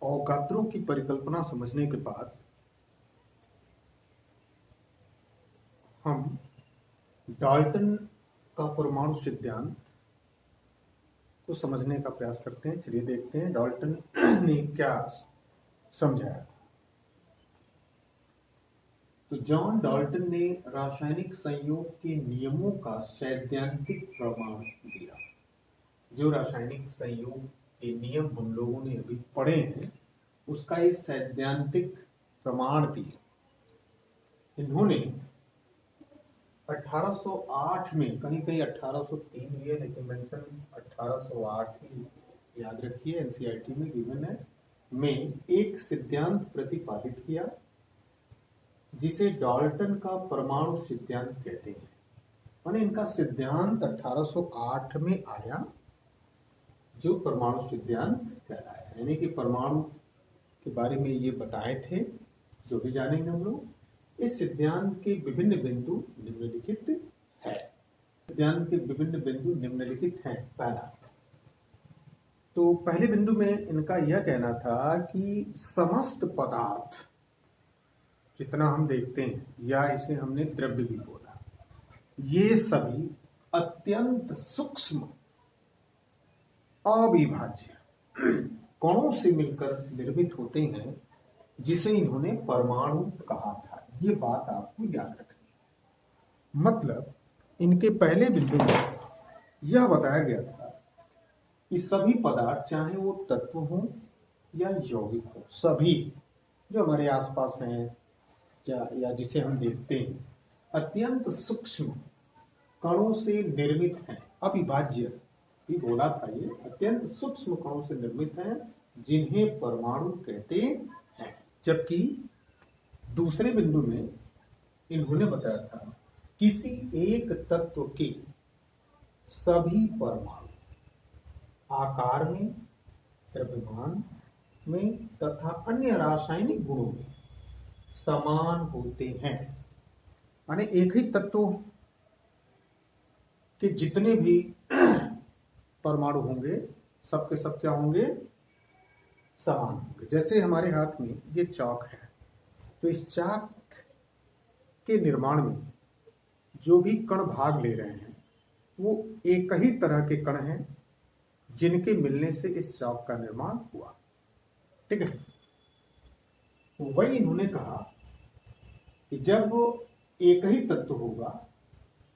Avogadro की परिकल्पना समझने के बाद हम डाल्टन का परमाणु सिद्धांत को समझने का प्रयास करते हैं। चलिए देखते हैं डाल्टन ने क्या समझाया। तो जॉन डाल्टन ने रासायनिक संयोग के नियमों का सैद्धांतिक प्रमाण दिया। जो रासायनिक संयोग के नियम हम लोगों ने अभी पढ़े हैं उसका ये सैद्धांतिक प्रमाण दिए। इन्होंने 1808 में, कहीं कहीं 1803 भी है लेकिन मेंशन 1808 ही याद रखिए, एनसीईआरटी में गिवन है, में एक सिद्धांत प्रतिपादित किया जिसे डाल्टन का परमाणु सिद्धांत कहते हैं। माने इनका सिद्धांत 1808 में आया जो परमाणु सिद्धांत कहलाया, यानी कि परमाणु के बारे में ये बताए थे जो भी जानेंगे हम लोग। इस सिद्धांत के विभिन्न बिंदु निम्नलिखित है। सिद्धांत के विभिन्न बिंदु निम्नलिखित हैं। पहला, तो पहले बिंदु में इनका यह कहना था कि समस्त पदार्थ जितना हम देखते हैं, या इसे हमने द्रव्य भी बोला, ये सभी अत्यंत सूक्ष्म अविभाज्य कणों से मिलकर निर्मित होते हैं, जिसे इन्होंने परमाणु कहा था। ये बात आपको याद रखनी है। मतलब इनके पहले बिंदु में यह बताया गया था कि सभी पदार्थ, चाहे वो तत्व हो या यौगिक हो, सभी जो हमारे आसपास हैं या जिसे हम देखते हैं, अत्यंत सूक्ष्म कणों से निर्मित हैं। अविभाज्य भी बोला था, ये अत्यंत सूक्ष्म कणों से निर्मित हैं जिन्हें परमाणु कहते हैं। जबकि दूसरे बिंदु में इन्होंने बताया था किसी एक तत्व के सभी परमाणु आकार में, द्रव्यमान में तथा अन्य रासायनिक गुणों में समान होते हैं। माने एक ही तत्व के जितने भी परमाणु होंगे सबके सब क्या होंगे, समान होंगे। जैसे हमारे हाथ में ये चाक है, तो इस चाक के निर्माण में जो भी कण भाग ले रहे हैं वो एक ही तरह के कण हैं जिनके मिलने से इस चाक का निर्माण हुआ। ठीक है, वही इन्होंने कहा कि जब एक ही तत्व होगा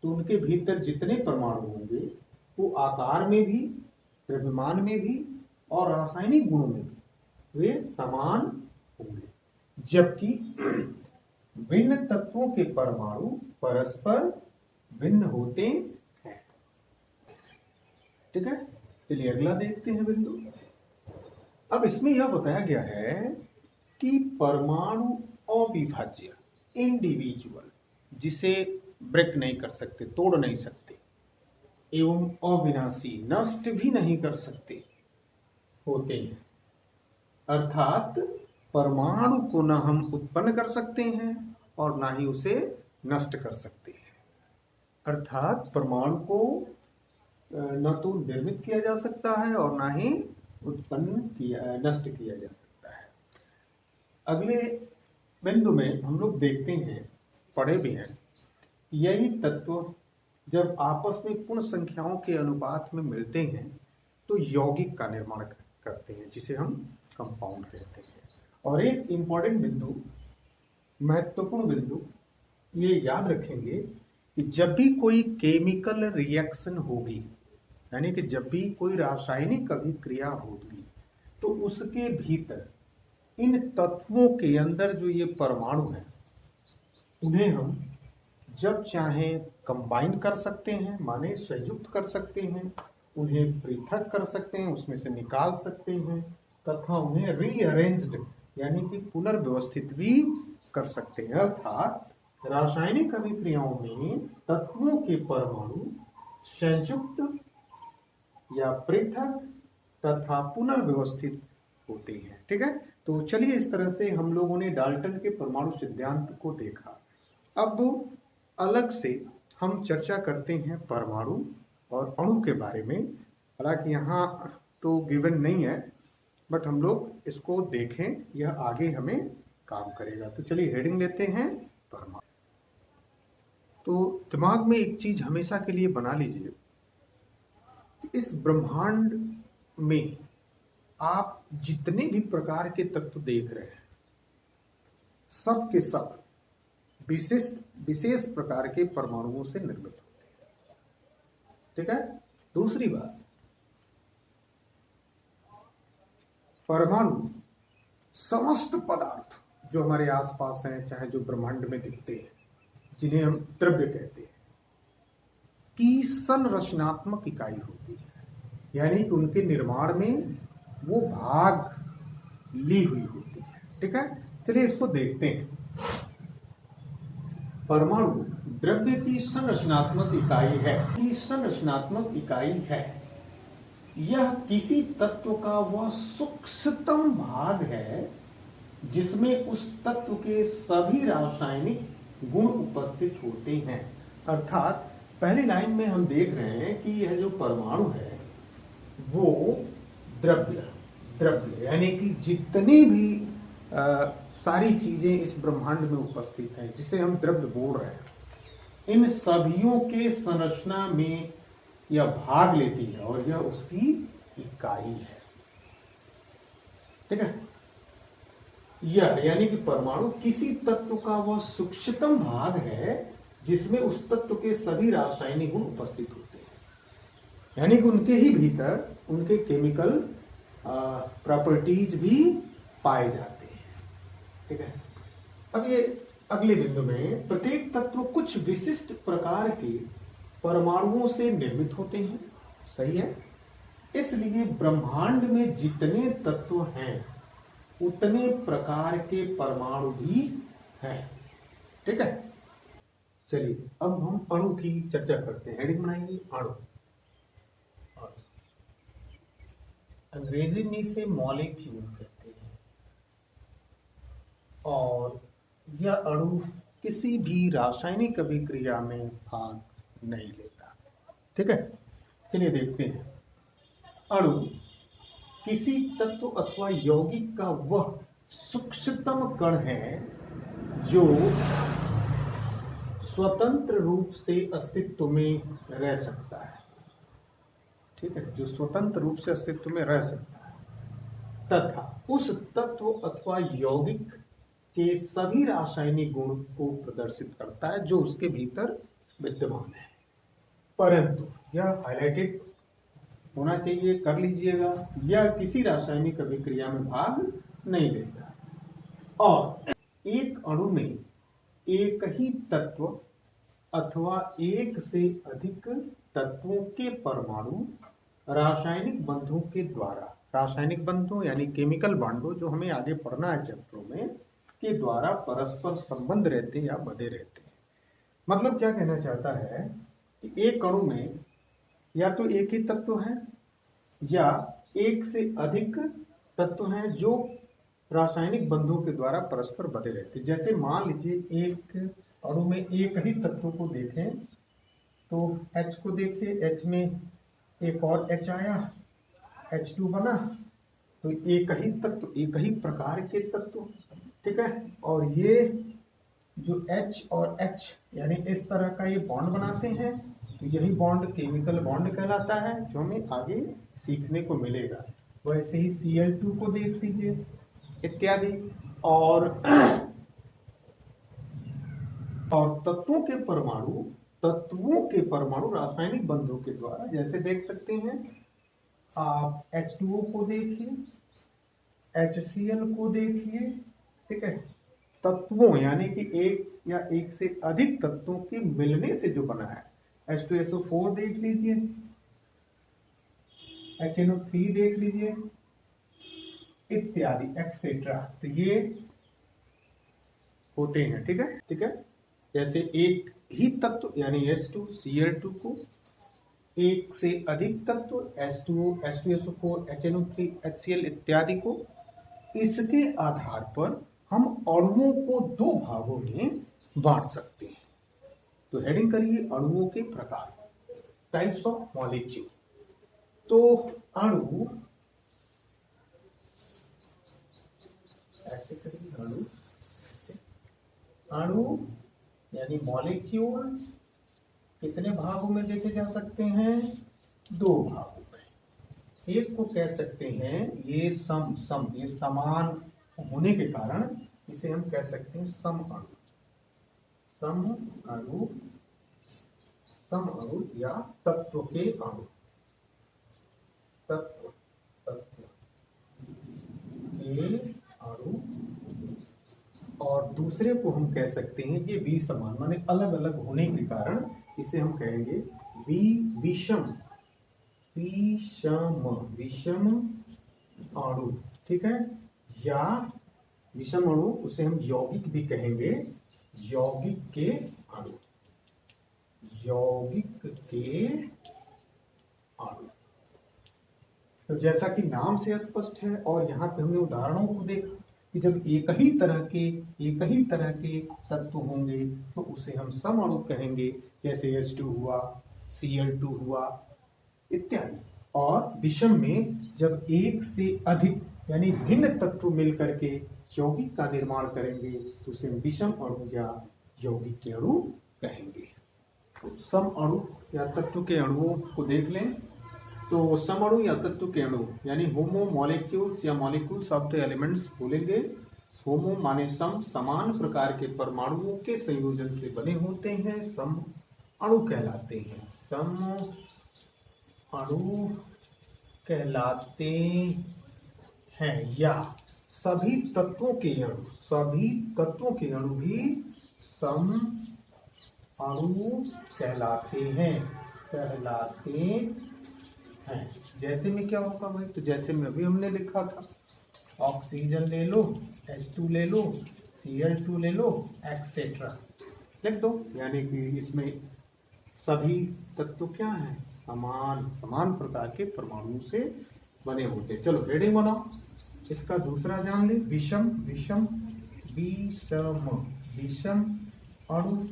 तो उनके भीतर जितने परमाणु होंगे वो आकार में भी, द्रव्यमान में भी और रासायनिक गुणों में भी वे समान होंगे। जबकि भिन्न तत्वों के परमाणु परस्पर भिन्न होते हैं। ठीक है, चलिए अगला देखते हैं बिंदु। अब इसमें यह बताया गया है कि परमाणु अविभाज्य, इंडिविजुअल, जिसे ब्रेक नहीं कर सकते, तोड़ नहीं सकते, एवं अविनाशी, नष्ट भी नहीं कर सकते होते हैं। अर्थात परमाणु को न हम उत्पन्न कर सकते हैं और ना ही उसे नष्ट कर सकते हैं। अर्थात परमाणु को न तो निर्मित किया जा सकता है और ना ही नष्ट किया जा सकता है। अगले बिंदु में हम लोग देखते हैं, पढ़े भी हैं, यही तत्व जब आपस में पूर्ण संख्याओं के अनुपात में मिलते हैं तो यौगिक का निर्माण करते हैं, जिसे हम कंपाउंड कहते हैं। और एक इंपॉर्टेंट बिंदु, महत्वपूर्ण बिंदु, ये याद रखेंगे कि जब भी कोई केमिकल रिएक्शन होगी, यानी कि जब भी कोई रासायनिक अभिक्रिया होगी, तो उसके भीतर इन तत्वों के अंदर जो ये परमाणु हैं उन्हें हम जब चाहें कंबाइन कर सकते हैं, माने संयुक्त कर सकते हैं, उन्हें पृथक कर सकते हैं, उसमें से निकाल सकते हैं तथा उन्हें रीअरेंज्ड यानी कि पुनर्व्यवस्थित भी कर सकते हैं। अर्थात रासायनिक अभिक्रियाओं में तत्वों के परमाणु संयुक्त या पृथक तथा पुनर्व्यवस्थित होते हैं। ठीक है, तो चलिए इस तरह से हम लोगों ने डाल्टन के परमाणु सिद्धांत को देखा। अब अलग से हम चर्चा करते हैं परमाणु और अणु के बारे में। हालांकि यहाँ तो गिवन नहीं है, बट हम लोग इसको देखें, यह आगे हमें काम करेगा। तो चलिए हेडिंग लेते हैं परमाणु। तो दिमाग में एक चीज हमेशा के लिए बना लीजिए, इस ब्रह्मांड में आप जितने भी प्रकार के तत्व देख रहे हैं, सब के सब विशेष प्रकार के परमाणुओं से निर्मित होते हैं। ठीक है। दूसरी बात, परमाणु समस्त पदार्थ जो हमारे आसपास हैं, चाहे जो ब्रह्मांड में दिखते हैं, जिन्हें हम द्रव्य कहते हैं, की संरचनात्मक इकाई होती है, यानी कि उनके निर्माण में वो भाग ली हुई होती है। ठीक है। चलिए इसको देखते हैं। परमाणु द्रव्य की संरचनात्मक इकाई है। की संरचनात्मक इकाई है, यह किसी तत्व का वह सूक्ष्मतम भाग है जिसमें उस तत्व के सभी रासायनिक गुण उपस्थित होते हैं। अर्थात पहली लाइन में हम देख रहे हैं कि यह जो परमाणु है वो द्रव्य यानी कि जितनी भी सारी चीजें इस ब्रह्मांड में उपस्थित हैं, जिसे हम द्रव्य बोल रहे हैं, इन सभियों के संरचना में यह भाग लेती है और यह उसकी इकाई है। ठीक है। यह यानी कि परमाणु किसी तत्व का वह सूक्ष्मतम भाग है जिसमें उस तत्व के सभी रासायनिक गुण उपस्थित होते हैं, यानी कि उनके ही भीतर उनके केमिकल प्रॉपर्टीज भी पाए जाते हैं। ठीक है। अब ये अगले बिंदु में, प्रत्येक तत्व कुछ विशिष्ट प्रकार के परमाणुओं से निर्मित होते हैं। सही है। इसलिए ब्रह्मांड में जितने तत्व हैं उतने प्रकार के परमाणु भी हैं। ठीक है। चलिए अब हम अणु की चर्चा करते हैं। हेडिंग बनाएंगे अणु। अंग्रेजी में इसे मॉलिक्यूल कहते हैं और यह अणु किसी भी रासायनिक अभिक्रिया में भाग नहीं लेता। ठीक है। चलिए देखते हैं। अणु किसी तत्व अथवा यौगिक का वह सूक्ष्मतम कण है जो स्वतंत्र रूप से अस्तित्व में रह सकता है। ठीक है। जो स्वतंत्र रूप से अस्तित्व में रह सकता है तथा उस तत्व अथवा यौगिक के सभी रासायनिक गुण को प्रदर्शित करता है जो उसके भीतर विद्यमान है। परंतु यह हाइलाइटेड होना चाहिए, कर लीजिएगा, यह किसी रासायनिक अभिक्रिया में भाग नहीं लेता और एक अणु में एक ही तत्व अथवा एक से अधिक तत्वों के परमाणु रासायनिक बंधों के द्वारा, रासायनिक बंधों यानी केमिकल बॉन्डों जो हमें आगे पढ़ना है चैप्टरों में, के द्वारा परस्पर संबंध रहते या बंधे रहते हैं। मतलब क्या कहना चाहता है कि एक अणु में या तो एक ही तत्व है या एक से अधिक तत्व हैं जो रासायनिक बंधों के द्वारा परस्पर बंधे रहते हैं। जैसे मान लीजिए एक अणु में एक ही तत्व को देखें तो H को देखिए, H में एक और H आया, H2 बना, तो एक ही तत्व, एक ही प्रकार के तत्व। ठीक है। और ये जो H और H यानी इस तरह का ये बॉन्ड बनाते हैं, तो यही बॉन्ड केमिकल बॉन्ड कहलाता है जो हमें आगे सीखने को मिलेगा। वैसे ही Cl2 को देख लीजिए इत्यादि। और तत्वों के परमाणु रासायनिक बंधों के द्वारा, जैसे देख सकते हैं आप H2O को देखिए, HCl को देखिए। ठीक है। तत्वों यानी कि एक या एक से अधिक तत्वों के मिलने से जो बना है, H2SO4 देख लीजिए, HNO3 देख लीजिए इत्यादि एक्सेट्रा। तो ये होते हैं। ठीक है। ठीक है। जैसे एक ही तत्व यानी H2Cl2 को एक से अधिक तत्व H2O, H2SO4, HNO3, HCl इत्यादि को, इसके आधार पर हम अणुओं को दो भागों में बांट सकते हैं। तो हेडिंग करिए अणुओं के प्रकार, टाइप्स ऑफ मॉलिक्यूल। तो अणु ऐसे करेंगे अणु, ऐसे अणु यानी मॉलिक्यूल कितने भागों में देखे जा सकते हैं? दो भागों में। एक को कह सकते हैं ये सम ये समान होने के कारण इसे हम कह सकते हैं सम अणु, सम अणु, सम अणु या तत्व के अणु, तत्व के अणु। और दूसरे को हम कह सकते हैं ये विसमान, माने अलग अलग होने के कारण इसे हम कहेंगे विषम, विषम अणु, ठीक है। या विषम अणु उसे हम यौगिक भी कहेंगे, यौगिक के अणु, यौगिक के अणु। तो जैसा कि नाम से स्पष्ट है और यहाँ पे हमने उदाहरणों को देखा कि जब एक ही तरह के तत्व होंगे तो उसे हम सम अणु कहेंगे, जैसे H2 हुआ, Cl2 हुआ इत्यादि। और विषम में जब एक से अधिक यानी भिन्न तत्व मिलकर के यौगिक का निर्माण करेंगे तो उसे हम विषम अणु या यौगिक के अणु कहेंगे। तो सम अणु या तत्व के अणुओं को देख लें। तो सम अणु या तत्व के अणु यानी होमो मॉलिक्यूल्स या मॉलिक्यूल्स ऑफ द एलिमेंट्स बोलेंगे। होमो माने सम, समान प्रकार के परमाणुओं के संयोजन से बने होते हैं, सम अणु कहलाते हैं, सम अणु कहलाते हैं। या सभी तत्वों के अणु, सभी तत्वों के अणु भी सम अणु कहलाते हैं, कहलाते हैं। जैसे में क्या होगा भाई? तो जैसे में अभी हमने लिखा था, ऑक्सीजन ले लो, H2 ले लो, Cl2 ले लो, एक्सेट्रा लिख दो। यानी कि इसमें सभी तत्व क्या हैं? समान प्रकार के परमाणु से बने होते हैं। चलो हेडिंग बनाओ, इसका दूसरा जान ले, विषम, विषम, विषम, विषम अणु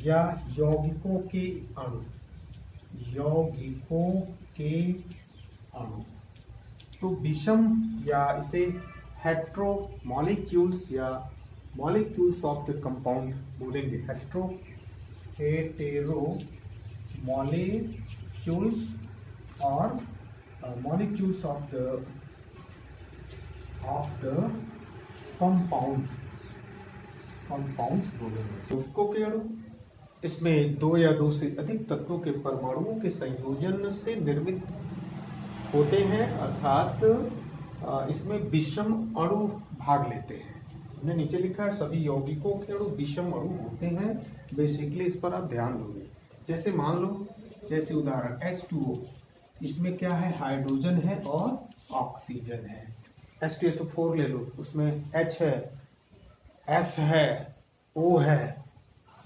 या यौगिकों के अणु, यौगिकों के अणु। तो विषम या इसे हेट्रो मॉलिक्यूल्स या मॉलिक्यूल्स ऑफ द कंपाउंड बोलेंगे। हेट्रो मॉलिक्यूल्स और मॉलिक्यूल्स ऑफ द कंपाउंड्स बोलेंगे। यौगिकों के अणु इसमें दो या दो से अधिक तत्वों के परमाणुओं के संयोजन से निर्मित होते हैं, अर्थात इसमें विषम अणु भाग लेते हैं। हमने नीचे लिखा है सभी यौगिकों के अणु विषम अणु होते हैं। बेसिकली इस पर आप ध्यान दोगे। जैसे मान लो, जैसे उदाहरण H2O, इसमें क्या है? हाइड्रोजन है और ऑक्सीजन है। H2SO4 ले लो, उसमें H है, S है, O है,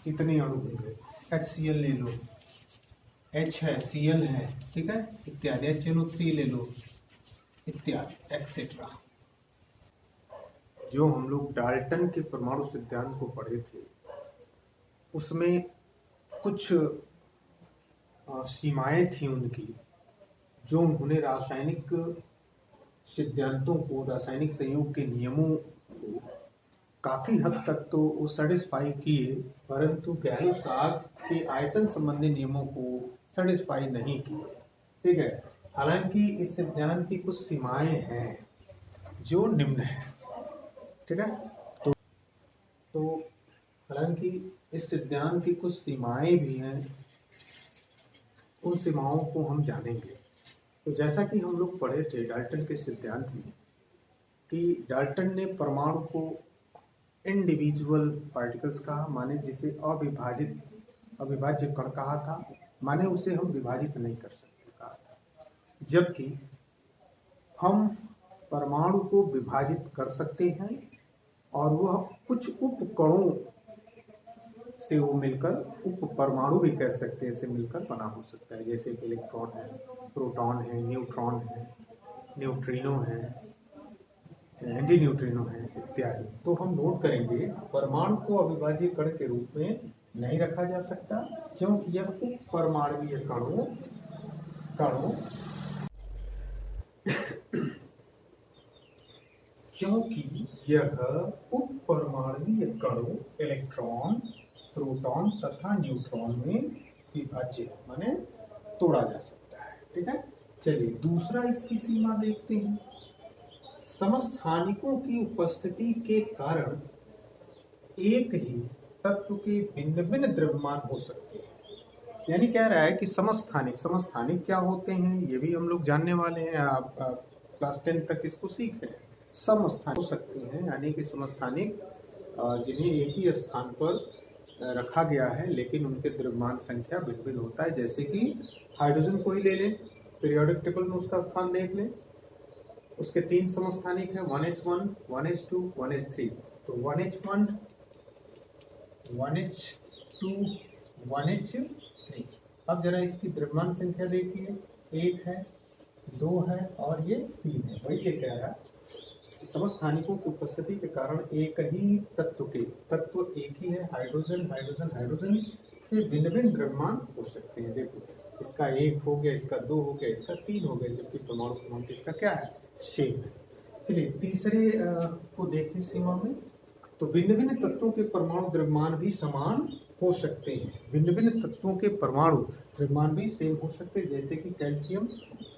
कितने अणु होंगे? HCl ले लो, H है, Cl है, ठीक है, इत्यादि। HNO3 ले लो, इत्यादि एक्सेट्रा। जो हम लोग डाल्टन के परमाणु सिद्धांत को पढ़े थे उसमें कुछ सीमाएं थी उनकी, जो उन्होंने रासायनिक सिद्धांतों को, रासायनिक संयोग के नियमों को काफी हद तक तो वो सेटिस्फाई किए, परंतु गैलोसाग के आयतन संबंधी नियमों को सेटिस्फाई नहीं किए, ठीक है। हालांकि इस सिद्धांत की कुछ सीमाएं हैं जो निम्न है, ठीक है। तो हालांकि इस सिद्धांत की कुछ सीमाएं भी हैं, उन सीमाओं को हम जानेंगे। तो जैसा कि हम लोग पढ़े थे डाल्टन के सिद्धांत में कि डाल्टन ने परमाणु को इंडिविजुअल पार्टिकल्स कहा, माने जिसे अविभाज्य कण कहा था, माने उसे हम विभाजित नहीं कर सकते कहा था। जबकि हम परमाणु को विभाजित कर सकते हैं और वह कुछ उपकणों से वो मिलकर, उप परमाणु भी कह सकते हैं, से मिलकर बना हो सकता है। जैसे कि इलेक्ट्रॉन है, प्रोटॉन है, न्यूट्रॉन है, न्यूट्रिनो है, एंटी न्यूट्रिनो है इत्यादि। तो हम नोट करेंगे परमाणु को अविभाज्य कण के रूप में नहीं रखा जा सकता, क्योंकि यह उप परमाणुीय कणों क्योंकि यह उप परमाणुीय कणों इलेक्ट्रॉन, प्रोटॉन तथा न्यूट्रॉन में विभाज्य माने तोड़ा जा सकता है। ठीक है, चलिए दूसरा इसकी सीमा देखते हैं। समस्थानिकों की उपस्थिति के कारण एक ही तत्व के भिन्न भिन्न द्रव्यमान हो सकते हैं। यानी कह रहा है कि समस्थानिक, समस्थानिक क्या होते हैं ये भी हम लोग जानने वाले हैं। आप क्लास 10 तक इसको सीख रहे हैं। समस्थानिक हो सकते हैं यानी कि समस्थानिक जिन्हें एक ही स्थान पर रखा गया है लेकिन उनके द्रव्यमान संख्या भिन्न भिन्न होता है। जैसे कि हाइड्रोजन को ही ले लें, पीरियोडिक टेबल में उसका स्थान देख लें, उसके 3 समस्थानिक हैं, 1h1, 1h2, 1h3। तो 1h1, 1h2, 1h3। अब जरा इसकी द्रव्यमान संख्या देखिए, 1 है, 2 है और ये 3 है। वही ये कह रहा है समस्थानिकों की उपस्थिति के कारण एक ही तत्व एक ही है, हाइड्रोजन हाइड्रोजन हाइड्रोजन के भिन्न भिन्न द्रव्यमान हो सकते हैं। देखो इसका 1 हो गया, इसका 2 हो गया, इसका 3 हो गया, जबकि परमाणु क्रमांक इसका क्या है, सेम है। चलिए तीसरे को देखें सीमा में। तो भिन्न भिन्न तत्वों के परमाणु द्रव्यमान भी समान हो सकते हैं। भिन्न भिन्न तत्वों के परमाणु द्रव्यमान भी सेम हो सकते हैं। जैसे कि कैल्शियम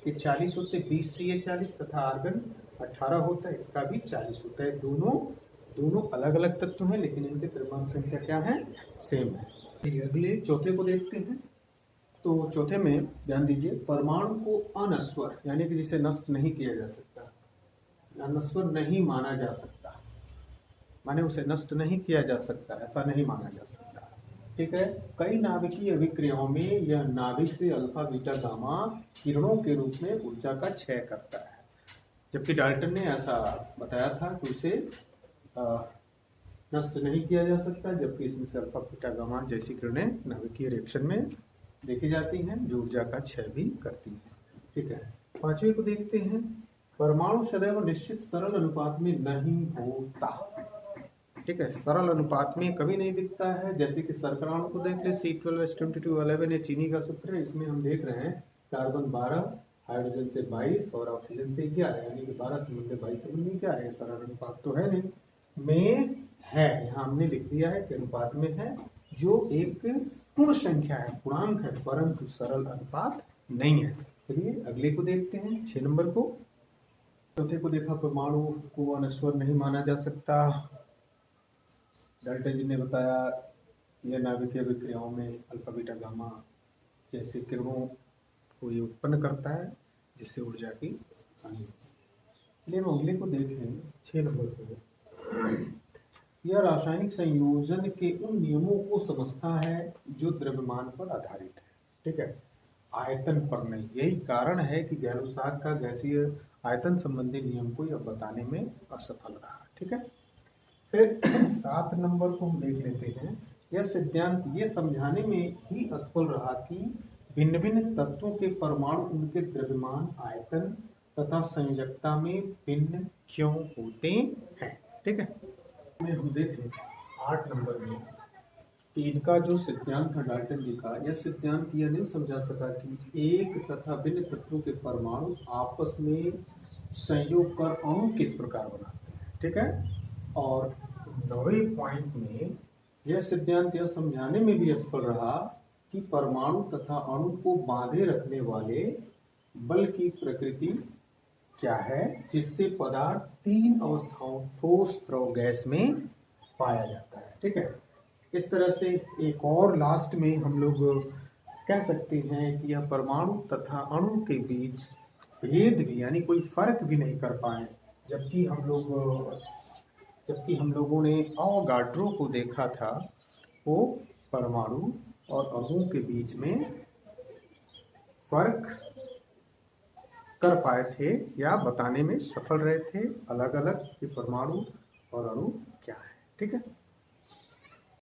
के 40 होते हैं, 20 Ca40 तथा आर्गन 18 होता है, इसका भी 40 होता है। दोनों अलग अलग तत्व हैं लेकिन इनके द्रव्यमान संख्या क्या है, सेम है। अगले चौथे को देखते हैं। तो चौथे में ध्यान दीजिए, परमाणु को अनस्वर यानी कि जिसे नष्ट नहीं किया जा सकता, अनस्वर नहीं माना जा सकता, माने उसे नष्ट नहीं किया जा सकता, ऐसा नहीं माना जा सकता। ठीक है, कई नाभिकीय अभिक्रियाओं में यह नाभिक से अल्फा बीटा गामा किरणों के रूप में ऊर्जा का क्षय करता है। जबकि डाल्टन ने ऐसा बताया था कि उसे नष्ट नहीं किया जा सकता, जबकि इसमें से अल्फा बीटा गामा जैसी किरणें नाभिकीय रिएक्शन में देखी जाती हैं जो ऊर्जा का क्षय भी करती हैं। ठीक है, पांचवें को देखते हैं। परमाणु सदैव निश्चित सरल अनुपात में नहीं होता। ठीक है, सरल अनुपात में कभी नहीं दिखता है। जैसे कि शर्कराणु को देख ले, C12H2211 ये चीनी का सूत्र है। इसमें हम देख रहे हैं कार्बन 12, हाइड्रोजन से 22 और ऑक्सीजन से 11, यानी कि 12 संबंध 22 संबंध क्या है, सरल अनुपात तो है नहीं, में है। यहाँ हमने लिख दिया है कि अनुपात में है, जो एक पूर्ण संख्या है, पूर्णांक है, परंतु सरल अनुपात नहीं है। चलिए अगले को देखते हैं, 6 नंबर को। चौथे को देखा, परमाणु को अनस्वर नहीं माना जा सकता। डाल्टन जी ने बताया यह नाभिकीय अभिक्रियाओं में अल्फा बीटा गामा जैसे किरणों को ये उत्पन्न करता है जिससे ऊर्जा की हानि होती है। चलिए हम अगले को देखें, 6 नंबर को। यह रासायनिक संयोजन के उन नियमों को समझता है जो द्रव्यमान पर आधारित है। ठीक है, आयतन पर नहीं। यही कारण है कि गैलोसाग का गैसीय आयतन संबंधी नियम को यह बताने में असफल रहा। ठीक है, फिर 7 नंबर को हम देख लेते हैं। यह सिद्धांत ये समझाने में ही असफल रहा कि भिन्न भिन्न तत्वों के परमाणु उनके द्रव्यमान, आयतन तथा संयोजकता में भिन्न क्यों होते हैं। ठीक है, में हम देखें 8 नंबर में कि इनका जो सिद्धांत था डाल्टन जी का, यह सिद्धांत यह नहीं समझा सका कि एक तथा भिन्न तत्वों के परमाणु आपस में संयोग कर अणु किस प्रकार बनाते हैं। ठीक है, और 9वें पॉइंट में यह सिद्धांत यह समझाने में भी असफल रहा कि परमाणु तथा अणु को बांधे रखने वाले बल की प्रकृति क्या है, जिससे पदार्थ 3 अवस्थाओं ठोस, द्रव, गैस में पाया जाता है। ठीक है, इस तरह से एक और लास्ट में हम लोग कह सकते हैं कि यह परमाणु तथा अणु के बीच भेद भी यानी कोई फर्क भी नहीं कर पाए, जबकि हम लोगों ने अवोगाड्रो को देखा था, वो परमाणु और अणुओं के बीच में फर्क कर पाए थे या बताने में सफल रहे थे अलग अलग कि परमाणु और अणु क्या है। ठीक है।